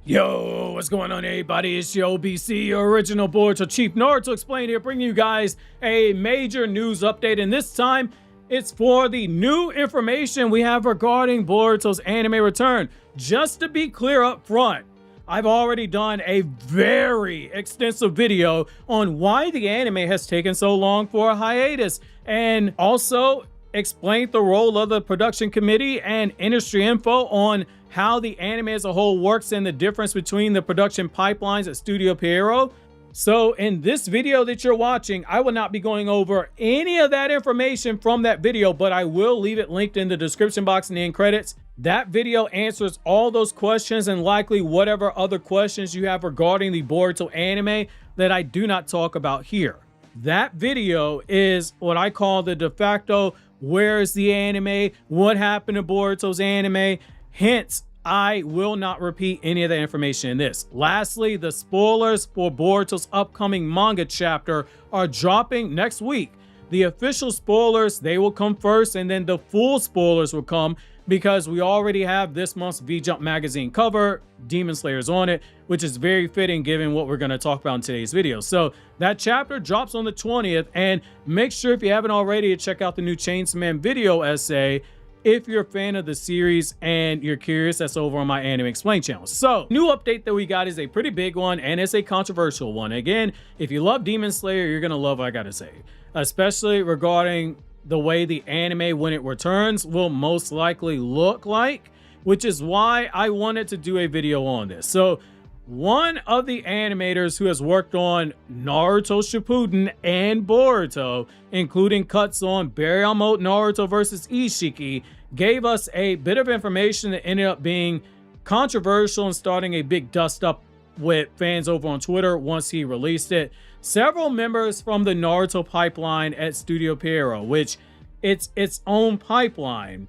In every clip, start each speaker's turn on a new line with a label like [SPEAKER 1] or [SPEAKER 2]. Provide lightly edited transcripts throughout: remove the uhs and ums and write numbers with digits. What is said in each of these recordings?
[SPEAKER 1] Yo, what's going on, everybody? It's your BC, your original Boruto Chief Naruto Explained here, bringing you guys a major news update, and this time it's for the new information we have regarding Boruto's anime return. Just to be clear up front, I've already done a very extensive video on why the anime has taken so long for a hiatus, and also explained the role of the production committee and industry info on how the anime as a whole works and the difference between the production pipelines at Studio Pierrot. So in this video that you're watching, I will not be going over any of that information from that video, but I will leave it linked in the description box and the end credits. That video answers all those questions and likely whatever other questions you have regarding the Boruto anime that I do not talk about here. That video is what I call the de facto where is the anime, what happened to Boruto's anime. Hence, I will not repeat any of the information in this. Lastly, the spoilers for Boruto's upcoming manga chapter are dropping next week. The official spoilers, they will come first, and then the full spoilers will come because we already have this month's V-Jump magazine cover, Demon Slayer's on it, which is very fitting given what we're going to talk about in today's video. So that chapter drops on the 20th, and make sure if you haven't already to check out the new Chainsaw Man video essay if you're a fan of the series and you're curious. That's over on my Anime Explained channel. So new update that we got is a pretty big one, and it's a controversial one. Again, if you love Demon Slayer, you're going to love what I got to say, especially regarding the way the anime when it returns will most likely look like, which is why I wanted to do a video on this. So one of the animators who has worked on Naruto Shippuden and Boruto, including cuts on Berryalmote Naruto versus Ishiki, gave us a bit of information that ended up being controversial and starting a big dust up with fans over on Twitter once he released it. Several members from the Naruto pipeline at Studio Pierrot, which it's its own pipeline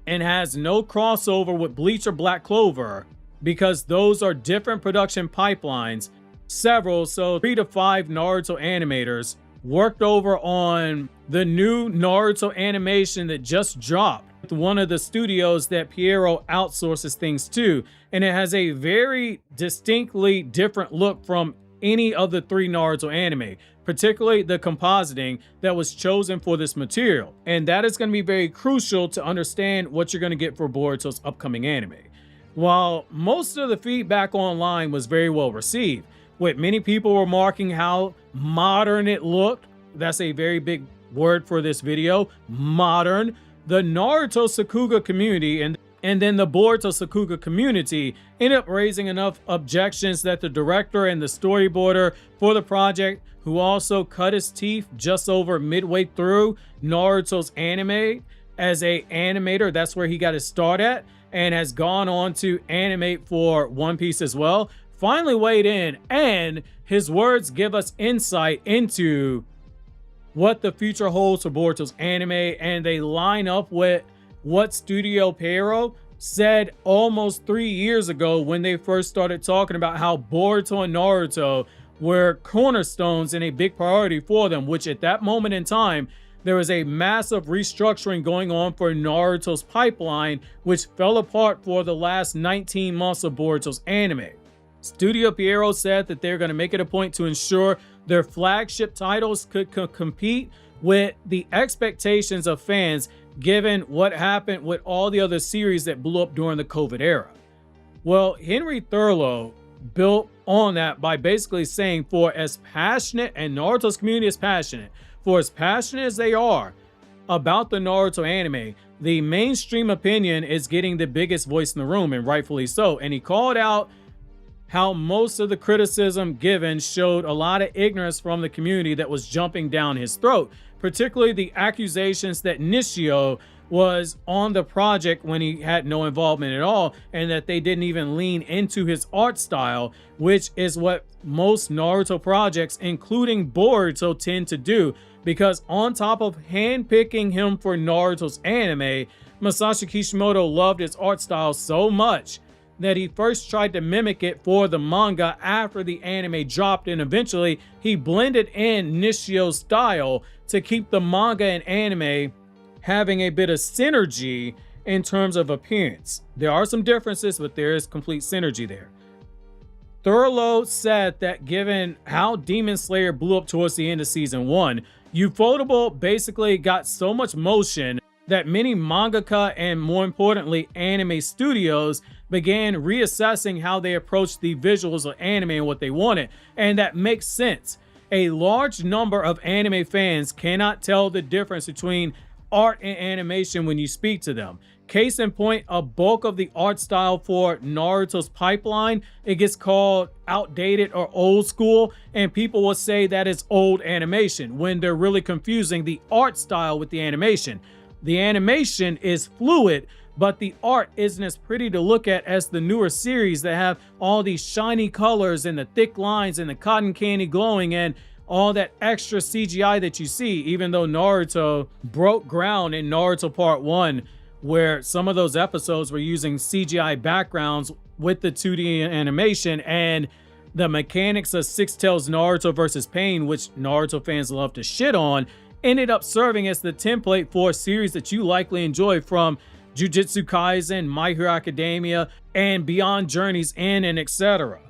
[SPEAKER 1] and has no crossover with Bleach or Black Clover, because those are different production pipelines. Several, so 3 to 5 Naruto animators worked over on the new Naruto animation that just dropped with one of the studios that Pierrot outsources things to, and it has a very distinctly different look from any of the 3 Naruto anime, particularly the compositing that was chosen for this material. And that is going to be very crucial to understand what you're going to get for Boruto's upcoming anime. While most of the feedback online was very well received, with many people remarking how modern it looked, that's a very big word for this video, modern, the Naruto Sakuga community and then the Boruto Sakuga community ended up raising enough objections that the director and the storyboarder for the project, who also cut his teeth just over midway through Naruto's anime as a animator, that's where he got his start at, and has gone on to animate for One Piece as well, finally weighed in, and his words give us insight into what the future holds for Boruto's anime, and they line up with what Studio Pierrot said almost 3 years ago when they first started talking about how Boruto and Naruto were cornerstones and a big priority for them, which at that moment in time, there was a massive restructuring going on for Naruto's pipeline, which fell apart for the last 19 months of Boruto's anime. Studio Pierrot said that they're going to make it a point to ensure their flagship titles could compete with the expectations of fans, given what happened with all the other series that blew up during the COVID era. Well, Henry Thurlow built on that by basically saying, for as passionate, and Naruto's community is passionate, for as passionate as they are about the Naruto anime, the mainstream opinion is getting the biggest voice in the room, and rightfully so. And he called out how most of the criticism given showed a lot of ignorance from the community that was jumping down his throat, particularly the accusations that Nishio was on the project when he had no involvement at all, and that they didn't even lean into his art style, which is what most Naruto projects, including Boruto, tend to do. Because on top of handpicking him for Naruto's anime, Masashi Kishimoto loved his art style so much that he first tried to mimic it for the manga after the anime dropped, and eventually he blended in Nishio's style to keep the manga and anime having a bit of synergy in terms of appearance. There are some differences, but there is complete synergy there. Thurlow said that given how Demon Slayer blew up towards the end of season 1, Ufotable basically got so much motion that many mangaka and, more importantly, anime studios began reassessing how they approached the visuals of anime and what they wanted. And that makes sense. A large number of anime fans cannot tell the difference between art and animation when you speak to them. Case in point, a bulk of the art style for Naruto's pipeline, it gets called outdated or old school, and people will say that it's old animation when they're really confusing the art style with the animation. The animation is fluid, but the art isn't as pretty to look at as the newer series that have all these shiny colors and the thick lines and the cotton candy glowing and all that extra CGI that you see, even though Naruto broke ground in Naruto Part 1, where some of those episodes were using CGI backgrounds with the 2D animation, and the mechanics of Six Tails Naruto versus Pain, which Naruto fans love to shit on, ended up serving as the template for a series that you likely enjoy from Jujutsu Kaisen, My Hero Academia, and Beyond Journey's End, and etc.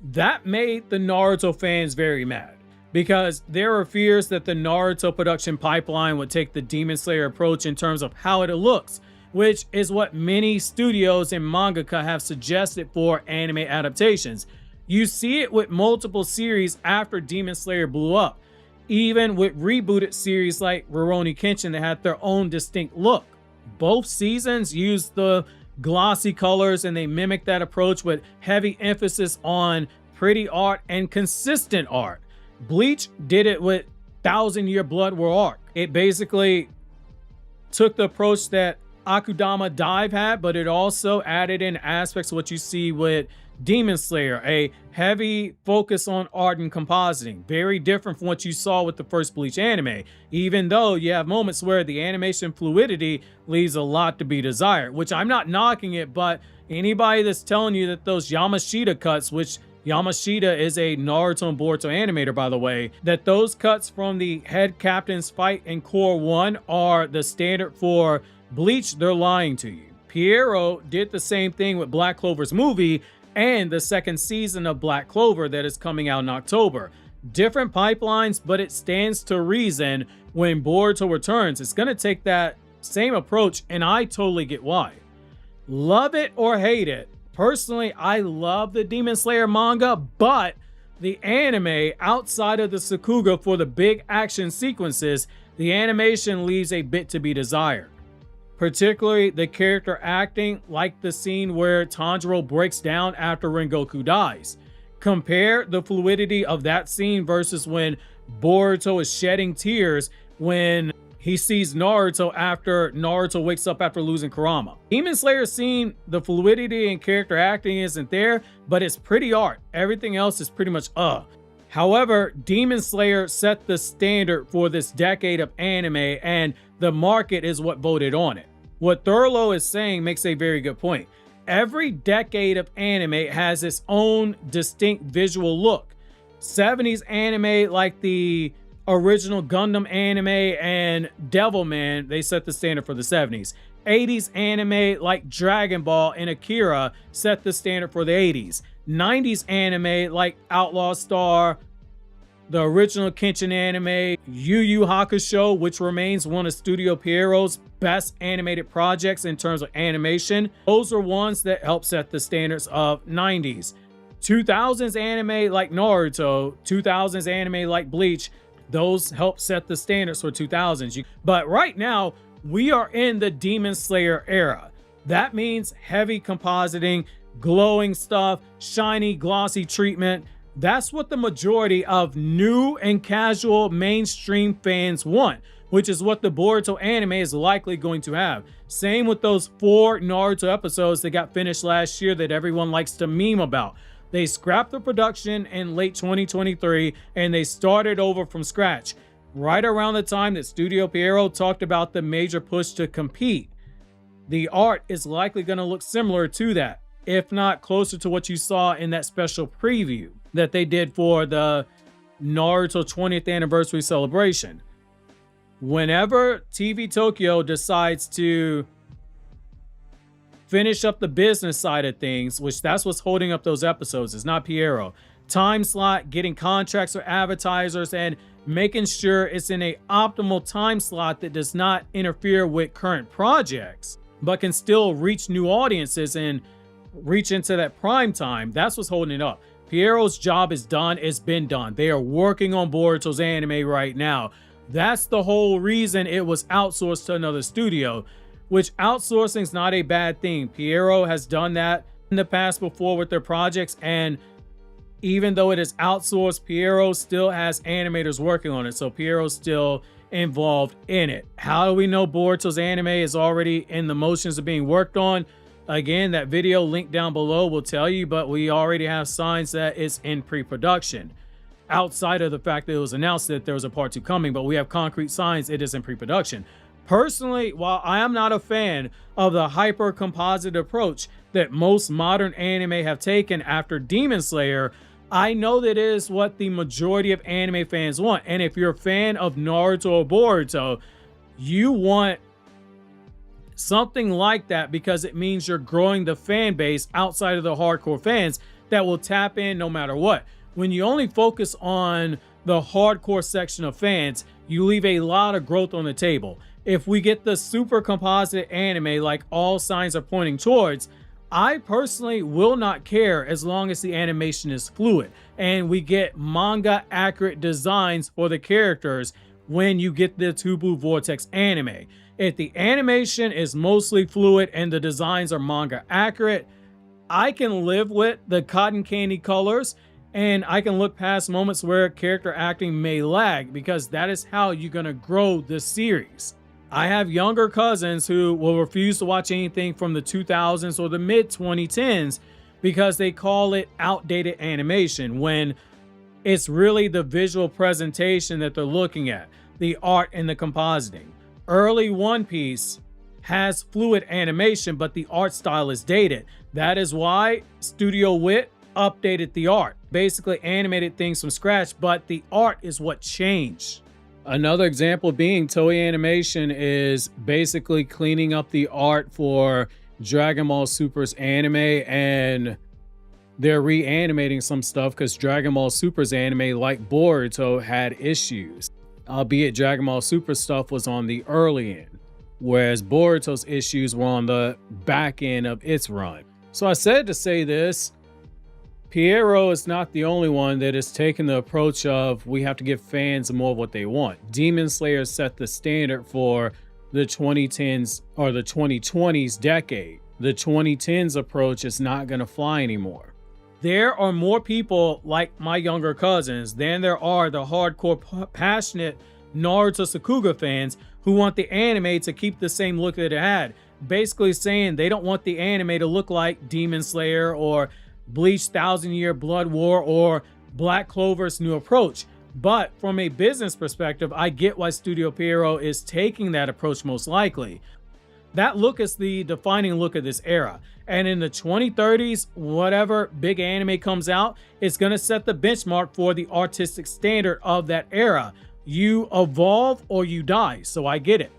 [SPEAKER 1] That made the Naruto fans very mad, because there were fears that the Naruto production pipeline would take the Demon Slayer approach in terms of how it looks, which is what many studios and mangaka have suggested for anime adaptations. You see it with multiple series after Demon Slayer blew up, even with rebooted series like Rurouni Kenshin that had their own distinct look. Both seasons used the glossy colors and they mimicked that approach with heavy emphasis on pretty art and consistent art. Bleach did it with Thousand Year Blood War arc. It basically took the approach that Akudama Dive had, but it also added in aspects of what you see with Demon Slayer, a heavy focus on art and compositing, very different from what you saw with the first Bleach anime, even though you have moments where the animation fluidity leaves a lot to be desired, which I'm not knocking it, but anybody that's telling you that those Yamashita cuts, which Yamashita is a Naruto and Boruto animator, by the way, that those cuts from the head captain's fight in Core 1 are the standard for Bleach, they're lying to you. Pierrot did the same thing with Black Clover's movie and the second season of Black Clover that is coming out in October. Different pipelines, but it stands to reason when Boruto returns, it's going to take that same approach, and I totally get why. Love it or hate it, personally, I love the Demon Slayer manga, but the anime, outside of the Sakuga for the big action sequences, the animation leaves a bit to be desired. Particularly the character acting, like the scene where Tanjiro breaks down after Rengoku dies. Compare the fluidity of that scene versus when Boruto is shedding tears when he sees Naruto after Naruto wakes up after losing Kurama. Demon Slayer scene, the fluidity and character acting isn't there, but it's pretty art. Everything else is pretty much However, Demon Slayer set the standard for this decade of anime, and the market is what voted on it. What Thurlow is saying makes a very good point. Every decade of anime has its own distinct visual look. 70s anime like the original Gundam anime and Devilman, they set the standard for the 70s. 80s anime like Dragon Ball and Akira set the standard for the 80s. 90s anime like Outlaw Star, the original Kenshin anime, Yu Yu Hakusho, which remains one of Studio Pierrot's best animated projects in terms of animation. Those are ones that help set the standards of 90s. 2000s anime like Naruto, 2000s anime like Bleach, those help set the standards for 2000s. But right now, we are in the Demon Slayer era. That means heavy compositing, glowing stuff, shiny, glossy treatment. That's what the majority of new and casual mainstream fans want, which is what the Boruto anime is likely going to have. Same with those 4 Naruto episodes that got finished last year that everyone likes to meme about. They scrapped the production in late 2023 and they started over from scratch, right around the time that Studio Pierrot talked about the major push to compete. The art is likely going to look similar to that, if not closer to what you saw in that special preview that they did for the Naruto 20th anniversary celebration. Whenever TV Tokyo decides to finish up the business side of things, which that's what's holding up those episodes. It's not Pierrot. Time slot, getting contracts for advertisers, and making sure it's in a optimal time slot that does not interfere with current projects, but can still reach new audiences and reach into that prime time. That's what's holding it up. Pierrot's job is done. It's been done. They are working on Boruto's anime right now. That's the whole reason it was outsourced to another studio, which outsourcing is not a bad thing. Pierrot has done that in the past before with their projects, and even though it is outsourced, Pierrot still has animators working on it, so Pierrot's still involved in it. How do we know Boruto's anime is already in the motions of being worked on? Again, that video link down below will tell you, but we already have signs that it's in pre-production. Outside of the fact that it was announced that there was a part 2 coming, but we have concrete signs it is in pre-production. Personally, while I am not a fan of the hyper composite approach that most modern anime have taken after Demon Slayer, I know that is what the majority of anime fans want. And if you're a fan of Naruto or Boruto, you want something like that because it means you're growing the fan base outside of the hardcore fans that will tap in no matter what. When you only focus on the hardcore section of fans, you leave a lot of growth on the table. If we get the super composite anime like all signs are pointing towards, I personally will not care as long as the animation is fluid and we get manga accurate designs for the characters when you get the Two Blue Vortex anime. If the animation is mostly fluid and the designs are manga accurate, I can live with the cotton candy colors, and I can look past moments where character acting may lag, because that is how you're going to grow this series. I have younger cousins who will refuse to watch anything from the 2000s or the mid 2010s because they call it outdated animation, when it's really the visual presentation that they're looking at, the art and the compositing. Early One Piece has fluid animation, but the art style is dated. That is why Studio Wit updated the art, basically animated things from scratch, but the art is what changed. Another example being Toei Animation is basically cleaning up the art for Dragon Ball Super's anime, and they're reanimating some stuff because Dragon Ball Super's anime, like Boruto, had issues. Albeit Dragon Ball Super stuff was on the early end, whereas Boruto's issues were on the back end of its run. So I said to say this, Pierrot is not the only one that is taking the approach of we have to give fans more of what they want. Demon Slayer set the standard for the 2010s or the 2020s decade. The 2010s approach is not going to fly anymore. There are more people like my younger cousins than there are the hardcore passionate Naruto Sakuga fans who want the anime to keep the same look that it had. Basically saying they don't want the anime to look like Demon Slayer or Bleach 1000 Year Blood War or Black Clover's new approach. But from a business perspective, I get why Studio Pierrot is taking that approach most likely. That look is the defining look of this era. And in the 2030s, whatever big anime comes out, it's going to set the benchmark for the artistic standard of that era. You evolve or you die, so I get it.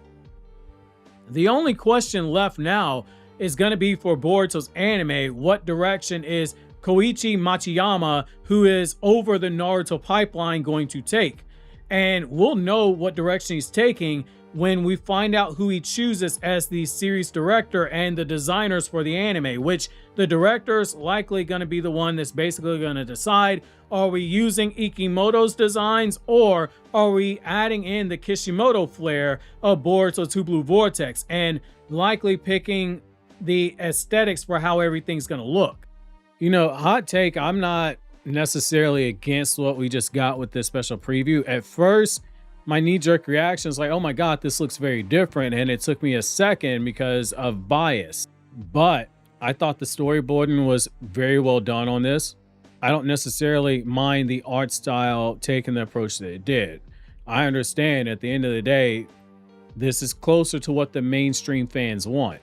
[SPEAKER 1] The only question left now is going to be for Boruto's anime, what direction is Koichi Machiyama, who is over the Naruto pipeline, going to take? And we'll know what direction he's taking when we find out who he chooses as the series director and the designers for the anime, which the director's likely going to be the one that's basically going to decide, are we using Ikemoto's designs or are we adding in the Kishimoto flair of Boruto 2 Blue Vortex, and likely picking the aesthetics for how everything's going to look. You know, hot take, I'm not necessarily against what we just got with this special preview. At first, my knee-jerk reaction is like, oh my god, this looks very different, and it took me a second because of bias. But I thought the storyboarding was very well done on this. I don't necessarily mind the art style taking the approach that it did. I understand at the end of the day, this is closer to what the mainstream fans want.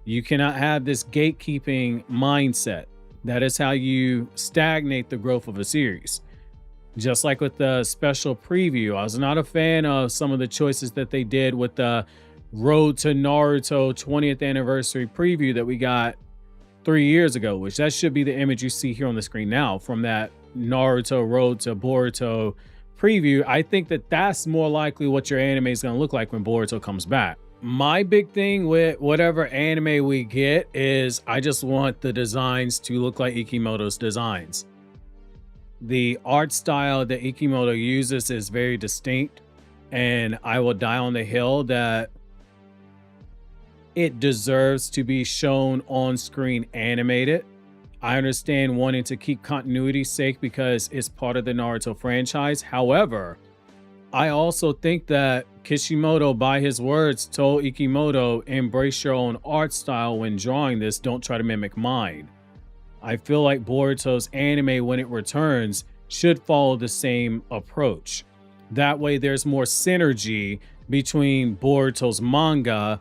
[SPEAKER 1] You cannot have this gatekeeping mindset. That is how you stagnate the growth of a series. Just like with the special preview, I was not a fan of some of the choices that they did with the Road to Naruto 20th anniversary preview that we got 3 years ago, which that should be the image you see here on the screen now from that Naruto Road to Boruto preview. I think that that's more likely what your anime is going to look like when Boruto comes back. My big thing with whatever anime we get is I just want the designs to look like Ikemoto's designs. The art style that Ikemoto uses is very distinct, and I will die on the hill that it deserves to be shown on screen animated. I understand wanting to keep continuity's sake because it's part of the Naruto franchise. However, I also think that Kishimoto, by his words, told Ikemoto, embrace your own art style when drawing this, don't try to mimic mine. I feel like Boruto's anime, when it returns, should follow the same approach. That way there's more synergy between Boruto's manga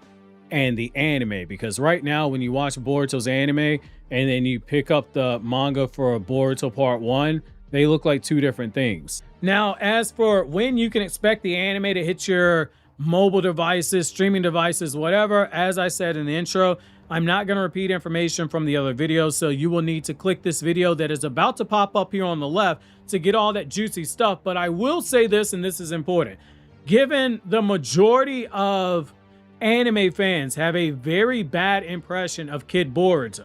[SPEAKER 1] and the anime, because right now when you watch Boruto's anime and then you pick up the manga for Boruto Part 1, they look like two different things. Now, as for when you can expect the anime to hit your mobile devices, streaming devices, whatever, as I said in the intro, I'm not going to repeat information from the other videos, so you will need to click this video that is about to pop up here on the left to get all that juicy stuff. But I will say this, and this is important. Given the majority of anime fans have a very bad impression of Kid Boruto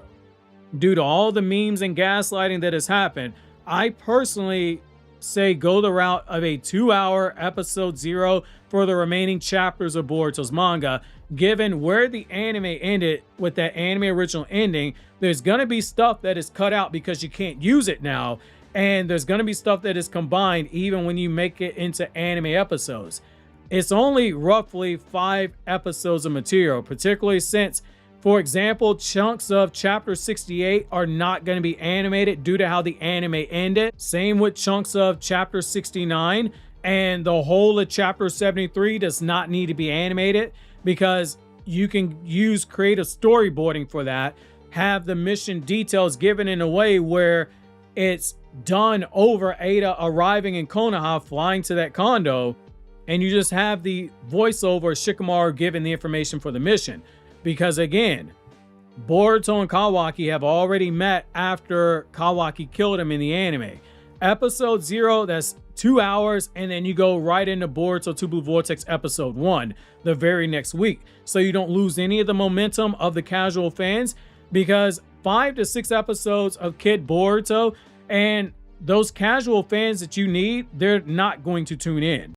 [SPEAKER 1] due to all the memes and gaslighting that has happened, I personally say go the route of a 2-hour episode 0 for the remaining chapters of Boruto's manga. Given where the anime ended with that anime original ending, there's going to be stuff that is cut out because you can't use it now, and there's going to be stuff that is combined even when you make it into anime episodes. It's only roughly 5 episodes of material, particularly since, for example, chunks of chapter 68 are not going to be animated due to how the anime ended. Same with chunks of chapter 69, and the whole of chapter 73 does not need to be animated because you can use creative storyboarding for that, have the mission details given in a way where it's done over Ada arriving in Konoha, flying to that condo, and you just have the voiceover Shikamaru giving the information for the mission. Because again, Boruto and Kawaki have already met after Kawaki killed him in the anime. Episode 0, that's 2 hours, and then you go right into Boruto 2 Blue Vortex episode 1 the very next week. So you don't lose any of the momentum of the casual fans, because 5 to 6 episodes of Kid Boruto, and those casual fans that you need, they're not going to tune in.